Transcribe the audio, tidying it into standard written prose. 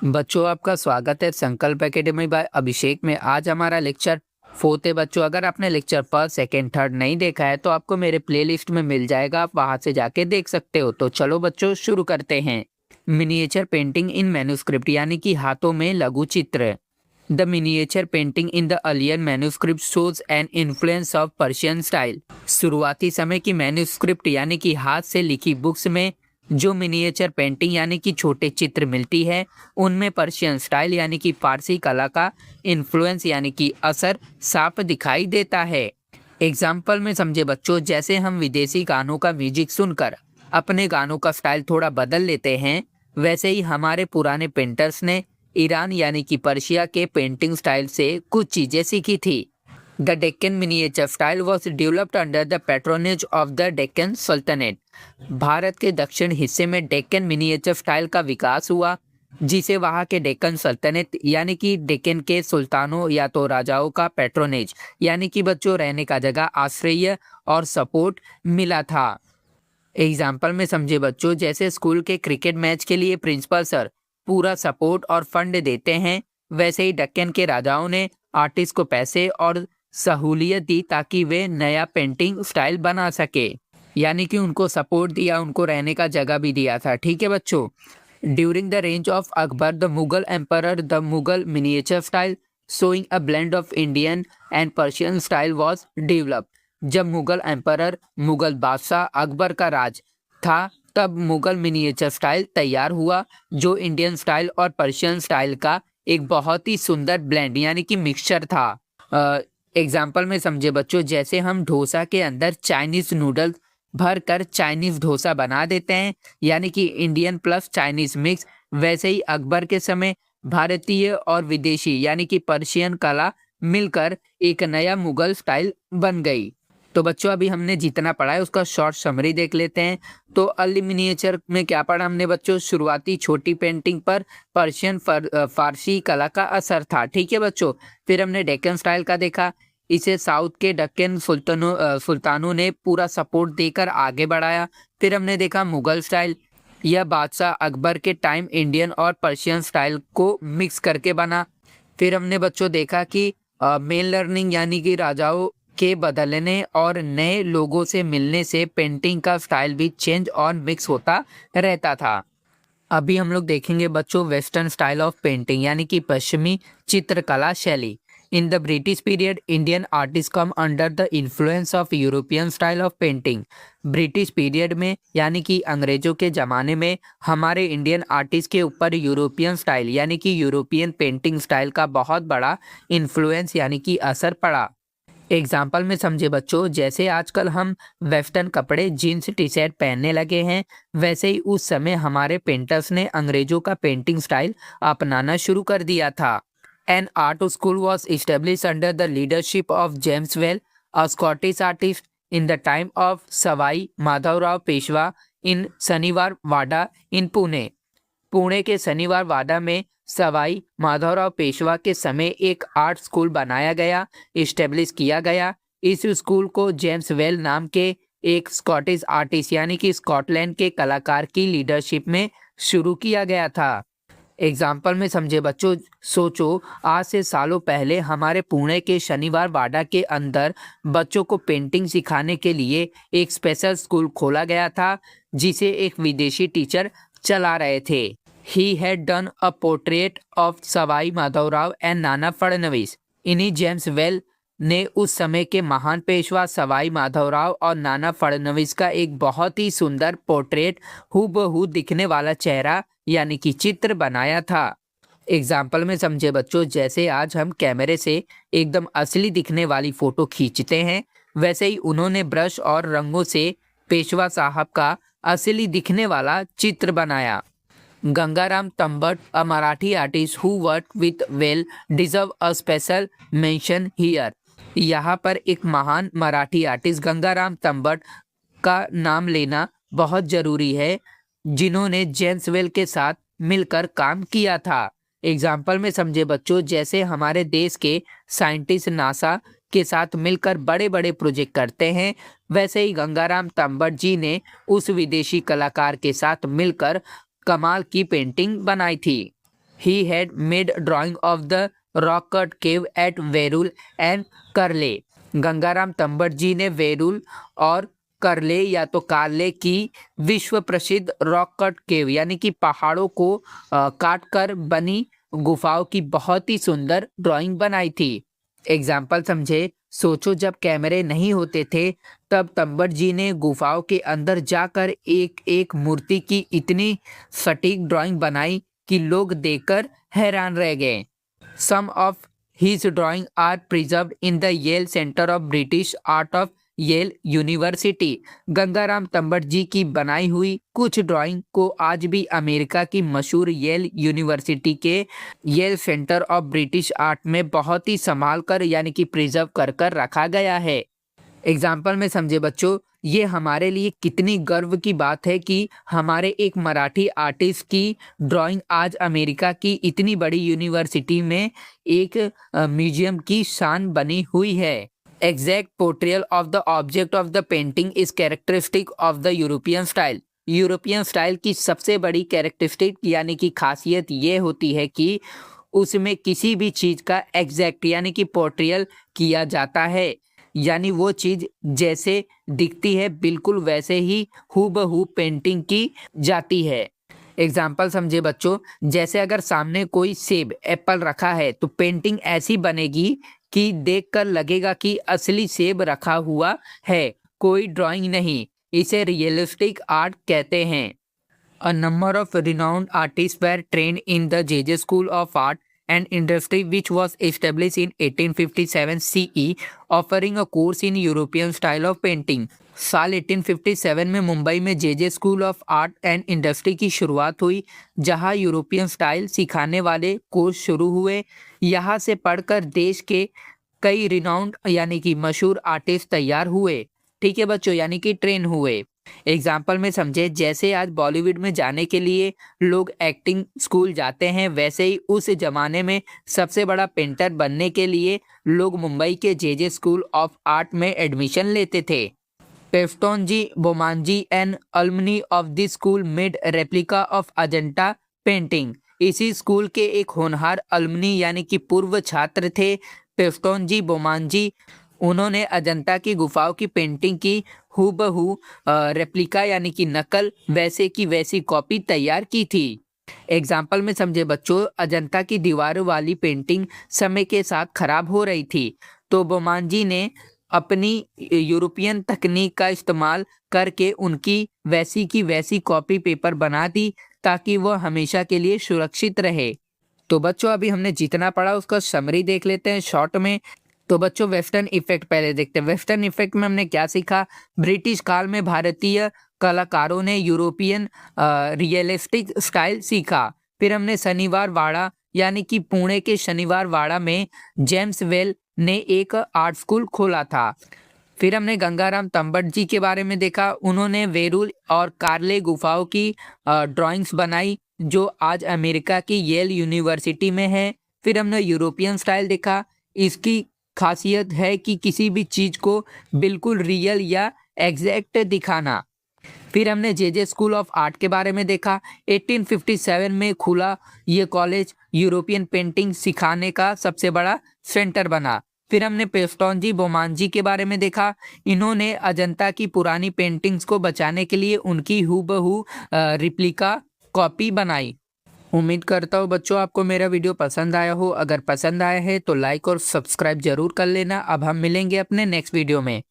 बच्चों, आपका स्वागत है संकल्प एकेडमी बाय अभिषेक में। आज हमारा लेक्चर 4th है। बच्चों, अगर आपने लेक्चर फर्स्ट, सेकेंड, थर्ड नहीं देखा है तो आपको मेरे प्लेलिस्ट में मिल जाएगा, आप वहां से जाके देख सकते हो। तो चलो बच्चों, शुरू करते हैं। मिनिएचर पेंटिंग इन मैन्युस्क्रिप्ट यानी कि हाथों में लघु चित्र। The miniature painting in the earlier manuscript shows an influence of Persian style. शुरुआती समय की मैन्युस्क्रिप्ट यानी कि हाथ से लिखी बुक्स में जो मिनिएचर पेंटिंग यानी कि छोटे चित्र मिलती है, उनमें पर्शियन स्टाइल यानी कि फारसी कला का इन्फ्लुएंस यानी कि असर साफ दिखाई देता है। एग्जाम्पल में समझे बच्चों, जैसे हम विदेशी गानों का म्यूजिक सुनकर अपने गानों का स्टाइल थोड़ा बदल लेते हैं, वैसे ही हमारे पुराने पेंटर्स ने ईरान यानी कि पर्शिया के पेंटिंग स्टाइल से कुछ चीजें सीखी थी। The Deccan miniature style was developed under the patronage of the Deccan सल्तनत। भारत के दक्षिण हिस्से में डेक्कन मिनिएचर स्टाइल का विकास हुआ, जिसे वहां के डेक्कन सल्तनत यानी कि डेक्कन के सुल्तानों या तो राजाओं का पैट्रोनेज यानी कि बच्चों रहने का जगह, आश्रय और सपोर्ट मिला था। एग्जाम्पल में समझे बच्चों, जैसे स्कूल के क्रिकेट मैच के लिए प्रिंसिपल सर पूरा सपोर्ट और फंड देते हैं, वैसे ही डेक्कन के राजाओं ने आर्टिस्ट को पैसे और सहूलियत दी ताकि वे नया पेंटिंग स्टाइल बना सके, यानी कि उनको सपोर्ट दिया, उनको रहने का जगह भी दिया था। ठीक है बच्चों। During the range of Akbar the Mughal emperor the Mughal miniature style showing a blend of Indian and Persian style was develop. जब मुगल एम्परर मुगल बादशाह अकबर का राज था, तब मुगल मिनिएचर स्टाइल तैयार हुआ, जो इंडियन स्टाइल और पर्शियन स्टाइल का एक बहुत ही सुंदर ब्लेंड यानी कि मिक्सचर था। एग्जाम्पल में समझे बच्चों, जैसे हम डोसा के अंदर चाइनीज नूडल्स भर कर चाइनीज डोसा बना देते हैं, यानी कि इंडियन प्लस चाइनीज मिक्स, वैसे ही अकबर के समय भारतीय और विदेशी यानी कि पर्शियन कला मिलकर एक नया मुगल स्टाइल बन गई। तो बच्चों, अभी हमने जितना पढ़ा है उसका शॉर्ट समरी देख लेते हैं। तो अर्ली मिनिएचर में क्या पढ़ा हमने बच्चों? शुरुआती छोटी पेंटिंग पर पर्शियन फारसी कला का असर था। ठीक है बच्चों। फिर हमने डेक्कन स्टाइल का देखा, इसे साउथ के डेक्कन सुल्तानों ने पूरा सपोर्ट देकर आगे बढ़ाया। फिर हमने देखा मुगल स्टाइल, यह बादशाह अकबर के टाइम इंडियन और पर्शियन स्टाइल को मिक्स करके बना। फिर हमने बच्चों देखा कि मेन लर्निंग यानी कि राजाओं के बदलने और नए लोगों से मिलने से पेंटिंग का स्टाइल भी चेंज और मिक्स होता रहता था। अभी हम लोग देखेंगे बच्चों वेस्टर्न स्टाइल ऑफ पेंटिंग यानी कि पश्चिमी चित्रकला शैली। In the British period Indian artist come under the influence of European style of painting. British period में यानी कि अंग्रेजों के ज़माने में हमारे इंडियन आर्टिस्ट के ऊपर यूरोपियन स्टाइल यानी कि यूरोपियन पेंटिंग स्टाइल का बहुत बड़ा इन्फ्लुएंस यानी कि असर पड़ा। एग्जाम्पल में समझे बच्चों, जैसे आजकल हम वेस्टर्न कपड़े जीन्स टी शर्ट पहनने लगे हैं, वैसे ही उस समय हमारे पेंटर्स ने अंग्रेजों का पेंटिंग स्टाइल अपनाना शुरू कर दिया था। An art school was establish under the leadership of James Wales, a Scottish artist, in the time of Sawai Madhavrao Peshwa in Shaniwar Wada इन पुणे। पुणे के शनिवार वाडा में सवाई माधवराव पेशवा के समय एक आर्ट स्कूल बनाया गया, इस्टेब्लिश किया गया। इस स्कूल को जेम्स वेल नाम के एक स्कॉटिश आर्टिस्ट यानी कि स्कॉटलैंड के कलाकार की लीडरशिप में शुरू किया गया था। एग्जाम्पल में समझे बच्चों, सोचो आज से सालों पहले हमारे पुणे के शनिवार वाडा के अंदर बच्चों को पेंटिंग सिखाने के लिए एक स्पेशल स्कूल खोला गया था, जिसे एक विदेशी टीचर चला रहे थे। He had done a portrait of Sawai Madhavrao and Nana Phadnavis. इन्हीं जेम्स वेल ने उस समय के महान पेशवा सवाई माधवराव और नाना फडणवीस का एक बहुत ही सुंदर पोर्ट्रेट, हूबहू दिखने वाला चेहरा यानी कि चित्र बनाया था। एग्जाम्पल में समझे बच्चों, जैसे आज हम कैमरे से एकदम असली दिखने वाली फोटो खींचते हैं, वैसे ही उन्होंने ब्रश और रंगों से पेशवा साहब का असली दिखने वाला चित्र बनाया। Gangaram तंबट, a Marathi artist who worked with Well, deserve a special mention here। यहाँ पर एक महान मराठी आर्टिस्ट गंगाराम तंबट का नाम लेना बहुत जरूरी है, जिन्होंने जेम्स वेल के साथ मिलकर काम किया था। एग्जाम्पल में समझे बच्चों, जैसे हमारे देश के साइंटिस्ट नासा के साथ मिलकर बड़े बड़े प्रोजेक्ट करते हैं, वैसे ही गंगाराम तंबट जी ने उस विदेशी कलाकार के साथ मिलकर कमाल की पेंटिंग बनाई थी। He had made drawing of the rock cut cave at Verul and Karle. Gangaram Tambat जी ने वेरुल और करले या तो कार्ले की विश्व प्रसिद्ध रॉक कट केव यानी कि पहाड़ों को काट कर बनी गुफाओं की बहुत ही सुंदर ड्राइंग बनाई थी। एग्जाम्पल समझे। सोचो जब कैमरे नहीं होते थे तब तंबट जी ने गुफाओं के अंदर जाकर एक एक मूर्ति की इतनी सटीक ड्राइंग बनाई कि लोग देखकर हैरान रह गए। Some of his drawing are preserved in the Yale centre of British Art of Yale University. Gangaram Tambat ji की बनाई हुई कुछ ड्राइंग को आज भी अमेरिका की मशहूर येल यूनिवर्सिटी के Yale centre of British Art में बहुत ही संभाल कर यानी कि प्रिजर्व कर कर रखा गया है। एग्जाम्पल में समझे बच्चों, ये हमारे लिए कितनी गर्व की बात है कि हमारे एक मराठी आर्टिस्ट की ड्राइंग आज अमेरिका की इतनी बड़ी यूनिवर्सिटी में एक म्यूजियम की शान बनी हुई है। Exact portrayal of the object of the painting is characteristic of the European style. European style की सबसे बड़ी कैरेक्टरिस्टिक यानी कि खासियत ये होती है कि उसमें किसी भी चीज़ का एग्जैक्ट यानी कि पोर्ट्रेयल किया जाता है, यानी वो चीज़ जैसे दिखती है बिल्कुल वैसे ही हूबहू पेंटिंग की जाती है। एग्जाम्पल समझे बच्चों, जैसे अगर सामने कोई सेब एप्पल रखा है तो पेंटिंग ऐसी बनेगी कि देखकर लगेगा कि असली सेब रखा हुआ है, कोई ड्राइंग नहीं। इसे रियलिस्टिक आर्ट कहते हैं। A number of renowned artists were trained in the JJ School of Art and Industry, which was established in 1857 CE, offering a course in European style of painting. साल 1857 में मुंबई में JJ School of art and industry की शुरुआत हुई, जहां European style सिखाने वाले course शुरू हुए। यहां से पढ़कर देश के कई रिनाउंड यानी कि मशहूर आर्टिस्ट तैयार हुए। ठीक है बच्चों, यानी कि ट्रेन हुए। एग्जाम्पल में समझे, जैसे आज बॉलीवुड में जाने के लिए लोग एक्टिंग स्कूल जाते हैं, वैसे ही उस जमाने में सबसे बड़ा पेंटर बनने के लिए लोग मुंबई के जेजे स्कूल ऑफ आर्ट में एडमिशन लेते थे। Pestonji, Bomanji and alumni of this school made replica of Ajanta painting. इसी स्कूल के एक होनहार अलमनी यानी कि पूर्व छात्र थे पेफ्टोनजी बोमांजी। उन्होंने अजंता की गुफाओं की पेंटिंग की हूबहू रेप्लिका यानी कि नकल वैसे की वैसी कॉपी तैयार की थी। एग्जाम्पल में समझे बच्चों, अजंता की दीवारों वाली पेंटिंग समय के साथ खराब हो रही थी, तो बोमांजी ने अपनी यूरोपियन तकनीक का इस्तेमाल करके उनकी वैसी की वैसी कॉपी पेपर बना दी ताकि वह हमेशा के लिए सुरक्षित रहे। तो बच्चों अभी हमने जितना पढ़ा उसका समरी देख लेते हैं शॉर्ट में। तो बच्चों वेस्टर्न इफेक्ट पहले देखते हैं। वेस्टर्न इफेक्ट में हमने क्या सीखा? ब्रिटिश काल में भारतीय कलाकारों ने यूरोपियन रियलिस्टिक स्टाइल सीखा। फिर हमने शनिवार वाड़ा यानी कि पुणे के शनिवार वाड़ा में जेम्स वेल ने एक आर्ट स्कूल खोला था। फिर हमने गंगाराम तंबट जी के बारे में देखा। उन्होंने वेरुल और कार्ले गुफाओं की ड्राइंग्स बनाई जो आज अमेरिका की येल यूनिवर्सिटी में है। फिर हमने यूरोपियन स्टाइल देखा। इसकी खासियत है कि किसी भी चीज़ को बिल्कुल रियल या एग्जैक्ट दिखाना। फिर हमने जेजे स्कूल ऑफ आर्ट के बारे में देखा। 1857 में खुला ये कॉलेज यूरोपियन पेंटिंग सिखाने का सबसे बड़ा सेंटर बना। फिर हमने पेफ्टोनजी बोमांजी के बारे में देखा। इन्होंने अजंता की पुरानी पेंटिंग्स को बचाने के लिए उनकी हूबहू रिप्लिका कॉपी बनाई। उम्मीद करता हूँ बच्चों आपको मेरा वीडियो पसंद आया हो। अगर पसंद आया है तो लाइक और सब्सक्राइब जरूर कर लेना। अब हम मिलेंगे अपने नेक्स्ट वीडियो में।